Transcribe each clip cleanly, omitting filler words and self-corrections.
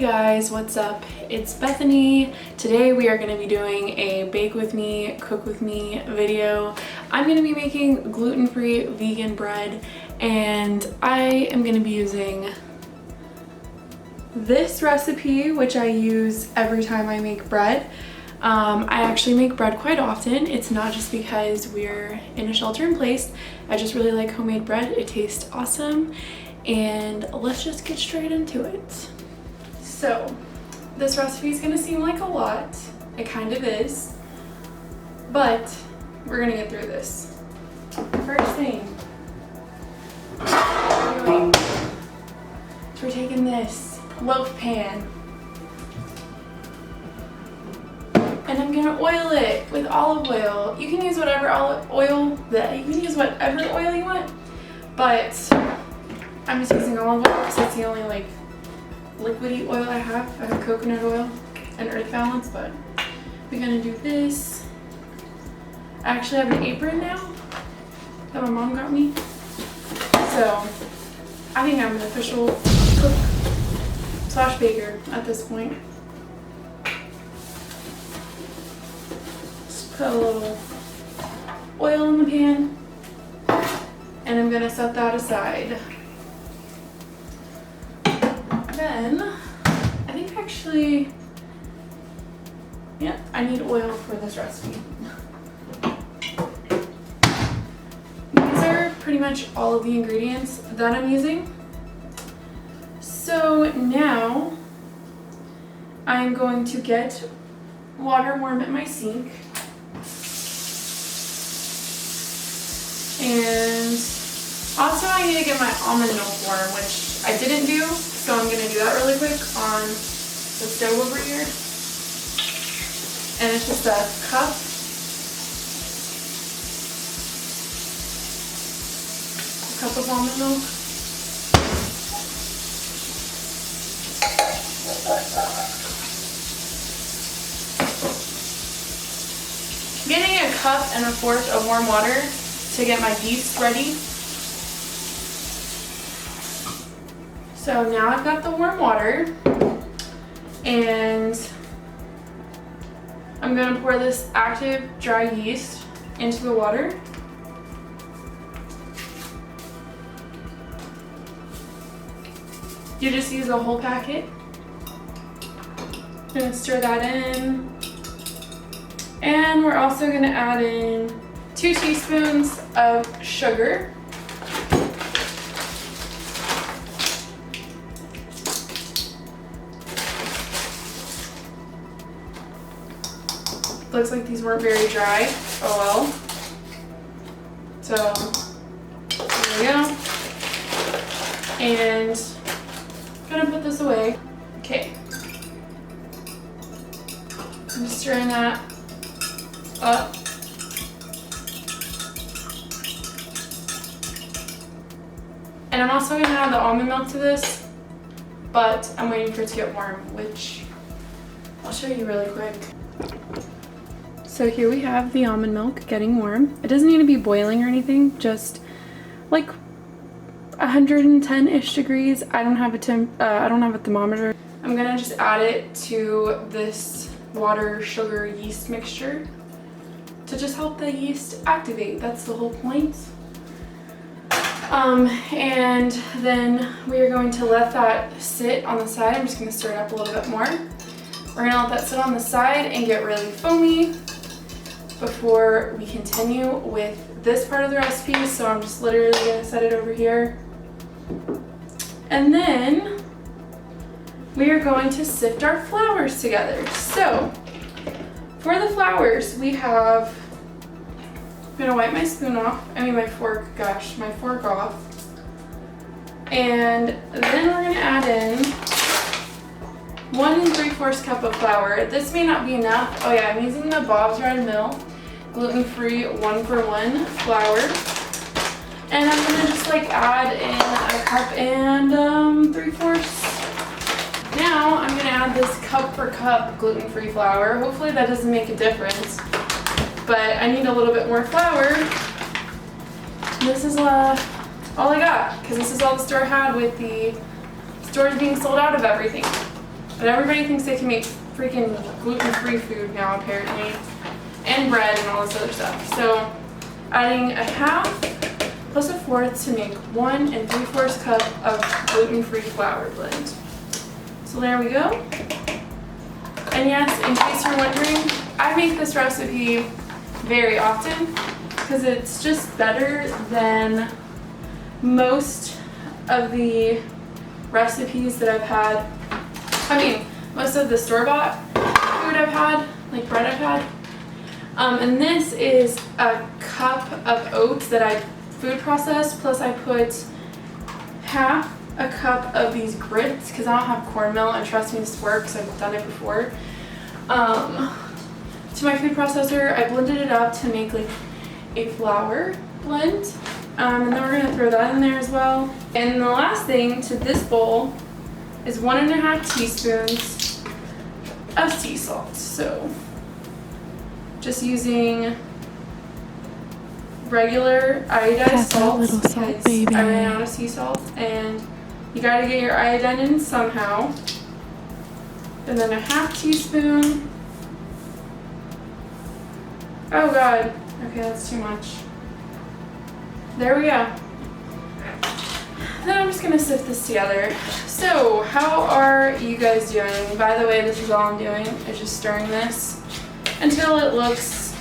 guys, what's up? It's Bethany. Today we are going to be doing a bake with me, cook with me video. I'm going to be making gluten-free vegan bread, and I am going to be using this recipe, which I use every time I make bread. I actually make bread quite often. It's not just because we're in a shelter in place. I just really like homemade bread. It tastes awesome. And let's just get straight into it. So this recipe is gonna seem like a lot. It kind of is, but we're gonna get through this. First thing, we're taking this loaf pan and I'm gonna oil it with olive oil. You can use whatever oil you want, but I'm just using olive oil because it's the only liquidy oil I have. I have coconut oil and earth balance, but we're gonna do this. I actually have an apron now that my mom got me, so I think I'm an official cook / baker at this point. Just put a little oil in the pan and I'm gonna set that aside. Then, I think actually, yeah, I need oil for this recipe. These are pretty much all of the ingredients that I'm using. So now, I'm going to get water warm at my sink. And also I need to get my almond milk warm, which I didn't do. So I'm gonna do that really quick on the stove over here. And it's just a cup. A cup of almond milk. I'm getting a cup and a fourth of warm water to get my yeast ready. So now I've got the warm water, and I'm gonna pour this active dry yeast into the water. You just use the whole packet. I'm gonna stir that in. And we're also gonna add in 2 teaspoons of sugar. Looks like these weren't very dry. Oh well. So there we go. And I'm gonna put this away. Okay. I'm just stirring that up. And I'm also gonna add the almond milk to this, but I'm waiting for it to get warm, which I'll show you really quick. So here we have the almond milk getting warm. It doesn't need to be boiling or anything, just like 110-ish degrees. I don't have a thermometer. I'm gonna just add it to this water, sugar, yeast mixture to just help the yeast activate. That's the whole point. And then we are going to let that sit on the side. I'm just gonna stir it up a little bit more. We're gonna let that sit on the side and get really foamy before we continue with this part of the recipe. So I'm just literally gonna set it over here. And then we are going to sift our flours together. So for the flours, we have, I'm gonna wipe my spoon off, my fork off. And then we're gonna add in 1 3/4 cup of flour. This may not be enough. Oh yeah, I'm using the Bob's Red Mill gluten-free 1-for-1 flour. And I'm gonna just add in a cup and 3/4. Now I'm gonna add this cup for cup gluten-free flour. Hopefully that doesn't make a difference, but I need a little bit more flour. This is all I got, because this is all the store had with the stores being sold out of everything. But everybody thinks they can make freaking gluten-free food now, apparently. And bread and all this other stuff. So adding a half plus a fourth to make 1 3/4 cup of gluten-free flour blend. So there we go. And yes, in case you're wondering, I make this recipe very often because it's just better than most of the recipes that I've had. I mean, most of the store-bought food I've had, like bread I've had. And this is a cup of oats that I food processed, plus I put half a cup of these grits because I don't have cornmeal, and trust me, this works. I've done it before. To my food processor, I blended it up to make like a flour blend, and then we're gonna throw that in there as well. And the last thing to this bowl is 1 1/2 teaspoons of sea salt. So just using regular iodized salt because I ran out of sea salt, and you gotta get your iodine in somehow. And then a 1/2 teaspoon. Oh god, okay, that's too much. There we go. Then I'm just gonna sift this together. So, how are you guys doing? By the way, this is all I'm doing, is just stirring this until it looks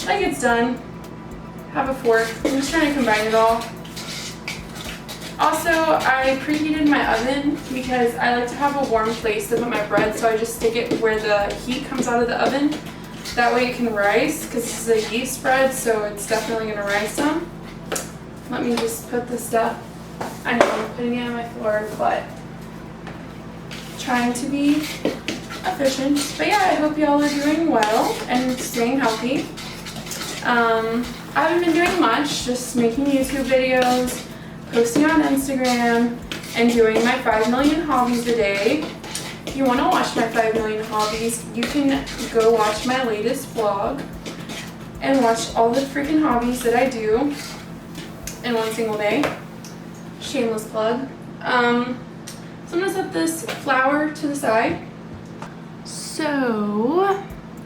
like it's done. Have a fork. I'm just trying to combine it all. Also, I preheated my oven because I like to have a warm place to put my bread, so I just stick it where the heat comes out of the oven. That way it can rise, because this is a yeast bread, so it's definitely going to rise some. Let me just put this stuff. I know I'm putting it on my floor, but trying to be efficient. But yeah, I hope y'all are doing well and staying healthy. I haven't been doing much, just making YouTube videos, posting on Instagram, and doing my 5 million hobbies a day. If you want to watch my 5 million hobbies, you can go watch my latest vlog and watch all the freaking hobbies that I do in one single day. Shameless plug. So I'm going to set this flour to the side. So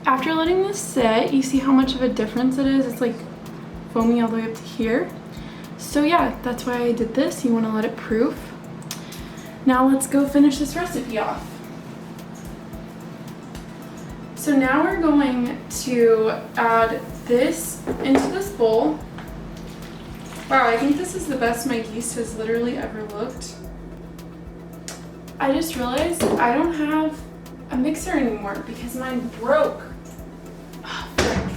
after letting this sit, you see how much of a difference it is? It's like foamy all the way up to here. So yeah, that's why I did this. You want to let it proof. Now let's go finish this recipe off. So now we're going to add this into this bowl. Wow, I think this is the best my yeast has literally ever looked. I just realized I don't have a mixer anymore because mine broke. Oh, frick.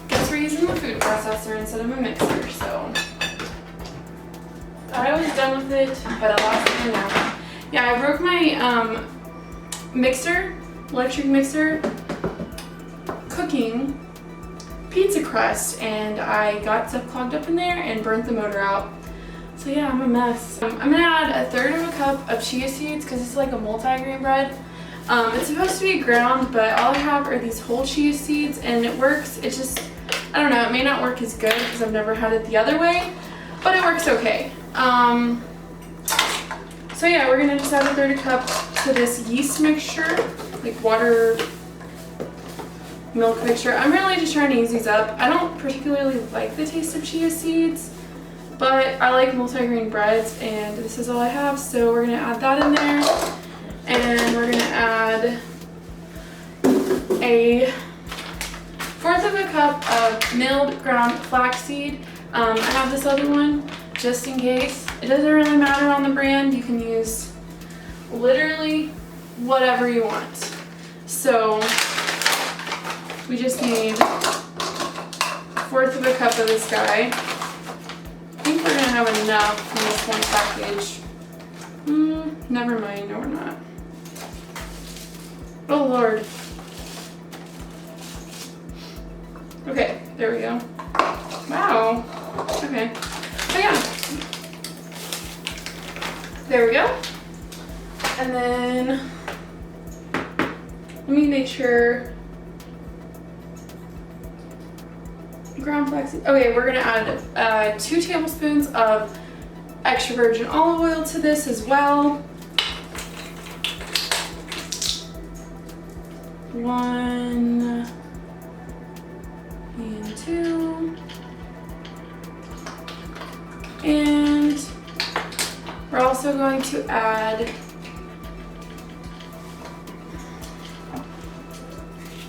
Guess we're using the food processor instead of a mixer, so thought I was done with it, but I lost it for now. Yeah, I broke my mixer, electric mixer, cooking pizza crust, and I got stuff clogged up in there and burnt the motor out. So yeah, I'm a mess. I'm gonna add 1/3 of a cup of chia seeds because it's like a multi-grain bread. It's supposed to be ground, but all I have are these whole chia seeds, and it works. It's just, I don't know, it may not work as good because I've never had it the other way, but it works okay. So yeah, we're gonna just add 1/3 cup to this yeast mixture, like water, milk mixture. I'm really just trying to use these up. I don't particularly like the taste of chia seeds, but I like multi-grain breads, and this is all I have, so we're gonna add that in there, and we're gonna add a 1/4 of a cup of milled ground flaxseed. I have this other one just in case. It doesn't really matter on the brand. You can use literally whatever you want. So we just need 1/4 of a cup of this guy. I think we're gonna have enough in this one package. Never mind, no we're not. Oh Lord. Okay, there we go. Wow. Okay. So yeah. There we go. And then let me make sure. Ground flaxseed. Okay, we're gonna add 2 tablespoons of extra virgin olive oil to this as well. 1 and 2. And we're also going to add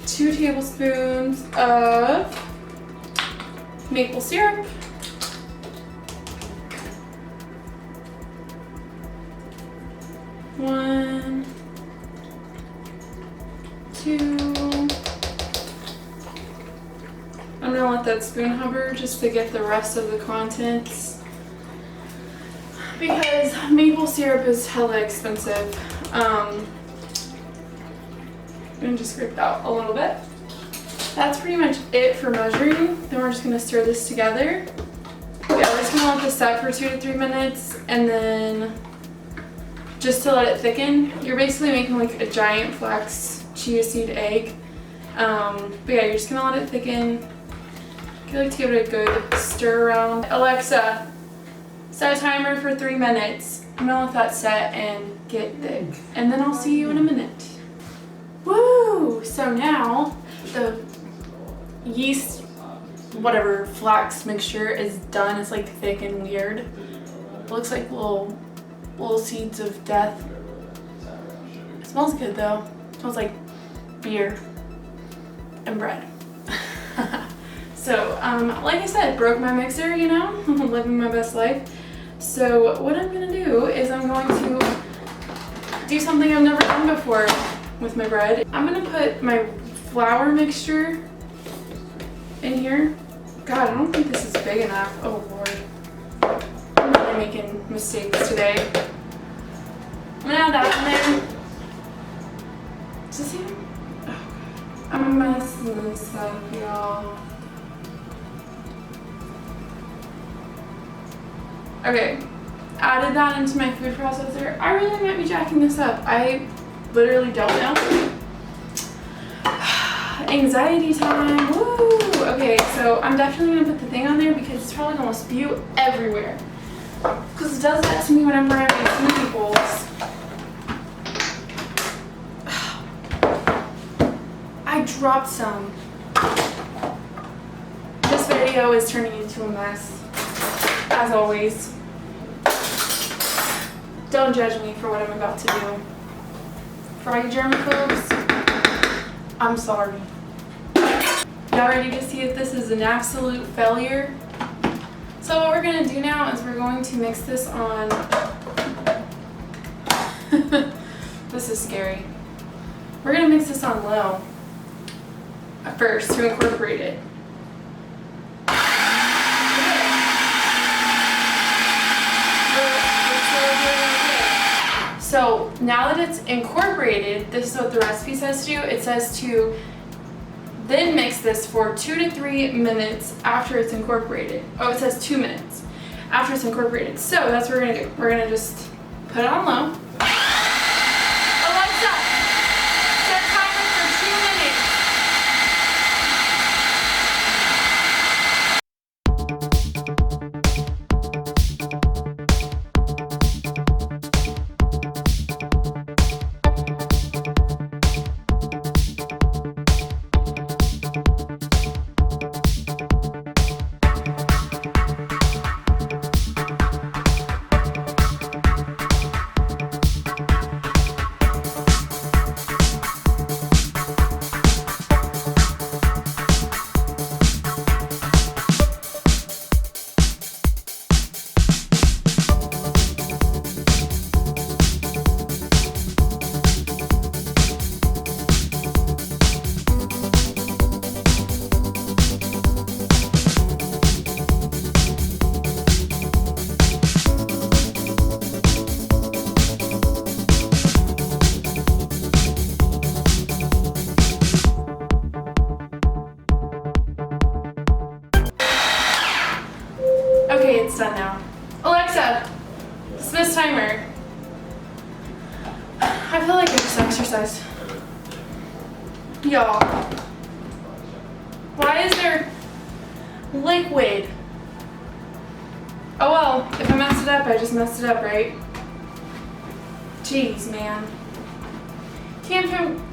2 tablespoons of maple syrup. 1, 2. I'm gonna let that spoon hover just to get the rest of the contents, because maple syrup is hella expensive. I'm gonna just scrape out a little bit. That's pretty much it for measuring. Then we're just gonna stir this together. Yeah, we're just gonna let this set for 2 to 3 minutes, and then just to let it thicken. You're basically making like a giant flax chia seed egg. But yeah, you're just gonna let it thicken. You like to give it a good stir around. Alexa, set a timer for 3 minutes. I'm gonna let that set and get thick, and then I'll see you in a minute. Woo! So now the yeast, whatever, flax mixture is done. It's like thick and weird. It looks like little seeds of death. It smells good though. It smells like beer and bread. So, like I said, broke my mixer, you know, living my best life. So what I'm gonna do is I'm going to do something I've never done before with my bread. I'm gonna put my flour mixture in here. God, I don't think this is big enough. Oh Lord. I'm really making mistakes today. I'm gonna add that in there. Does this even? Oh, I'm messing this up, y'all. Okay, added that into my food processor. I really might be jacking this up. I literally don't know. Anxiety time, woo! Okay, so I'm definitely gonna put the thing on there because it's probably gonna spew everywhere. Because it does that to me whenever I make smoothie bowls. I dropped some. This video is turning into a mess, as always. Don't judge me for what I'm about to do. For all you germaphobes, I'm sorry. Y'all ready to see if this is an absolute failure? So what we're gonna do now is we're going to mix this on. This is scary. We're gonna mix this on low at first to incorporate it. So now that it's incorporated, this is what the recipe says to do. It says to then mix this for 2 to 3 minutes after it's incorporated. Oh, it says 2 minutes after it's incorporated. So that's what we're gonna do. We're gonna just put it on low. Alexa, set timer for 2 minutes. Okay, it's done now. Alexa, dismiss timer. I feel like I just exercised. Y'all, why is there liquid Oh well, if I messed it up, I just messed it up, right? Jeez, man.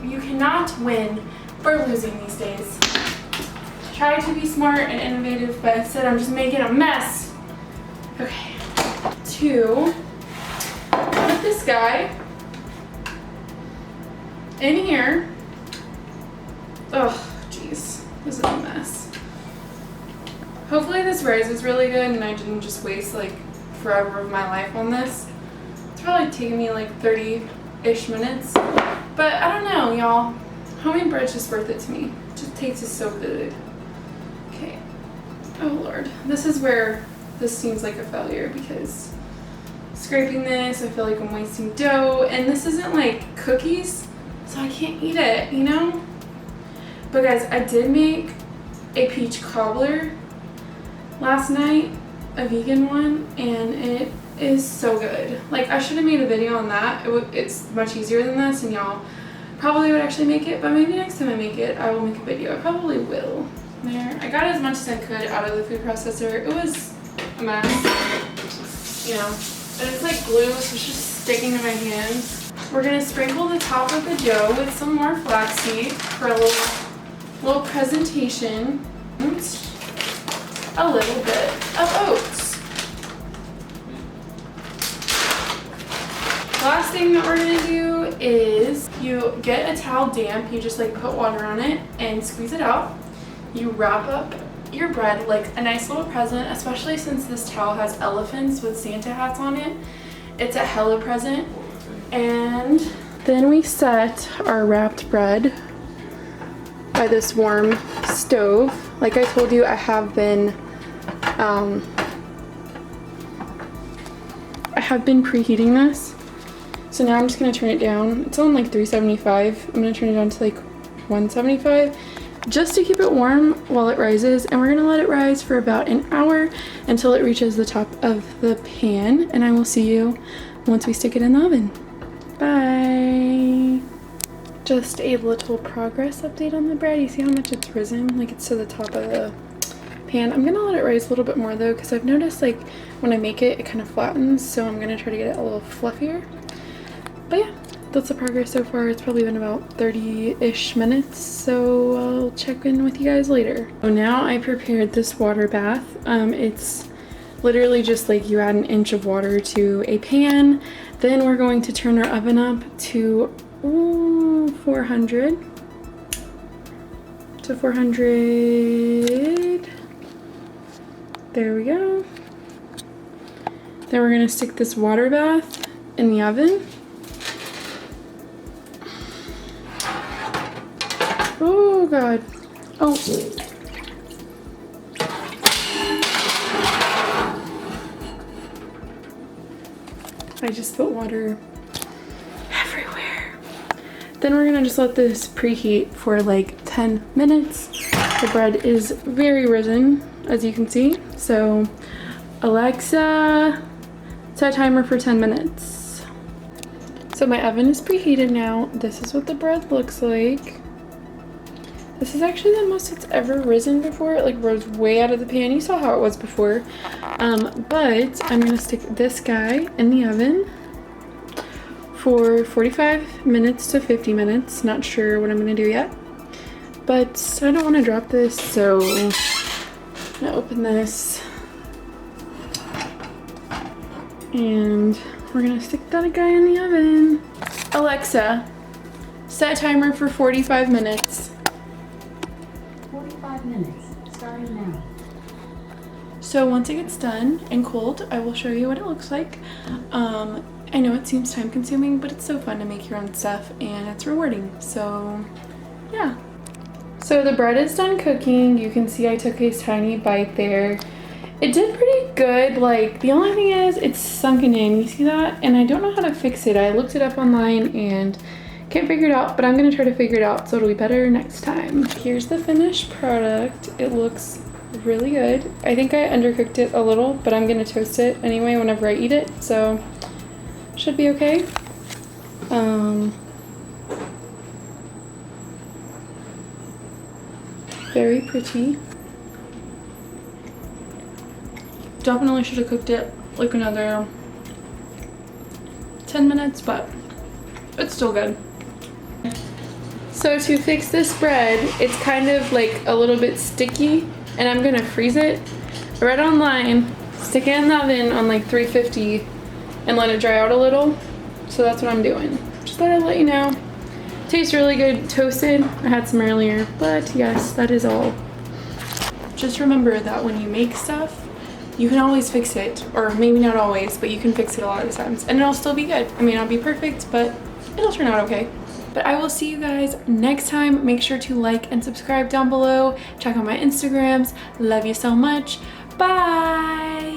You cannot win for losing these days. Try to be smart and innovative, but instead I'm just making a mess. Okay. 2. Put this guy in here. Oh, jeez. This is a mess. Hopefully this rises really good and I didn't just waste like forever of my life on this. It's probably taken me like 30-ish minutes. But I don't know, y'all. Homemade bread's just worth it to me. It just tastes so good. Okay. Oh Lord. This is where this seems like a failure because scraping this, I feel like I'm wasting dough. And this isn't like cookies, so I can't eat it, you know? But guys, I did make a peach cobbler last night, a vegan one, and it is so good. Like, I should have made a video on that. It's much easier than this, and y'all probably would actually make it, but maybe next time I make it, I will make a video. I probably will. There. I got as much as I could out of the food processor. It was a mess, you know, and it's like glue, so it's just sticking to my hands. We're gonna sprinkle the top of the dough with some more flaxseed for a little presentation. A little bit of oats. Last thing that we're gonna do is you get a towel damp, you just like put water on it and squeeze it out. You wrap up your bread like a nice little present, especially since this towel has elephants with Santa hats on it. It's a hella present. And then we set our wrapped bread by this warm stove. Like I told you, I have been preheating this. So now I'm just gonna turn it down. It's on like 375. I'm gonna turn it down to like 175 just to keep it warm while it rises. And we're gonna let it rise for about an hour until it reaches the top of the pan. And I will see you once we stick it in the oven. Bye. Just a little progress update on the bread. You see how much it's risen? Like it's to the top of the pan. I'm gonna let it rise a little bit more though, because I've noticed like when I make it, it kind of flattens. So I'm gonna try to get it a little fluffier. But yeah, that's the progress so far. It's probably been about 30-ish minutes. So I'll check in with you guys later. So now I prepared this water bath. It's literally just like you add an inch of water to a pan. Then we're going to turn our oven up to 400 to 400. There we go. Then we're gonna stick this water bath in the oven. Oh God. Oh. I just put water everywhere. Then we're gonna just let this preheat for like 10 minutes. The bread is very risen, as you can see. So Alexa, set timer for 10 minutes. So my oven is preheated now. This is what the bread looks like. This is actually the most it's ever risen before. It like rose way out of the pan. You saw how it was before. But I'm gonna stick this guy in the oven for 45 minutes to 50 minutes. Not sure what I'm gonna do yet. But I don't want to drop this, so I'm gonna open this. And we're gonna stick that guy in the oven. Alexa, set timer for 45 minutes. 45 minutes, starting now. So once it gets done and cooled, I will show you what it looks like. I know it seems time consuming, but it's so fun to make your own stuff and it's rewarding. So yeah. So the bread is done cooking. You can see I took a tiny bite there. It did pretty good. Like the only thing is it's sunken in. You see that? And I don't know how to fix it. I looked it up online and can't figure it out, but I'm gonna try to figure it out so it'll be better next time. Here's the finished product. It looks really good. I think I undercooked it a little, but I'm gonna toast it anyway whenever I eat it, so should be okay. Very pretty. Definitely should have cooked it like another 10 minutes, but it's still good. So to fix this bread, it's kind of like a little bit sticky, and I'm gonna freeze it. I read online, stick it in the oven on like 350 and let it dry out a little. So that's what I'm doing. Just thought I'd let you know. Tastes really good toasted. I had some earlier, but yes, that is all. Just remember that when you make stuff, you can always fix it, or maybe not always, but you can fix it a lot of times and it'll still be good. It may not be perfect, but it'll turn out okay. But I will see you guys next time. Make sure to like and subscribe down below. Check out my Instagrams. Love you so much. Bye.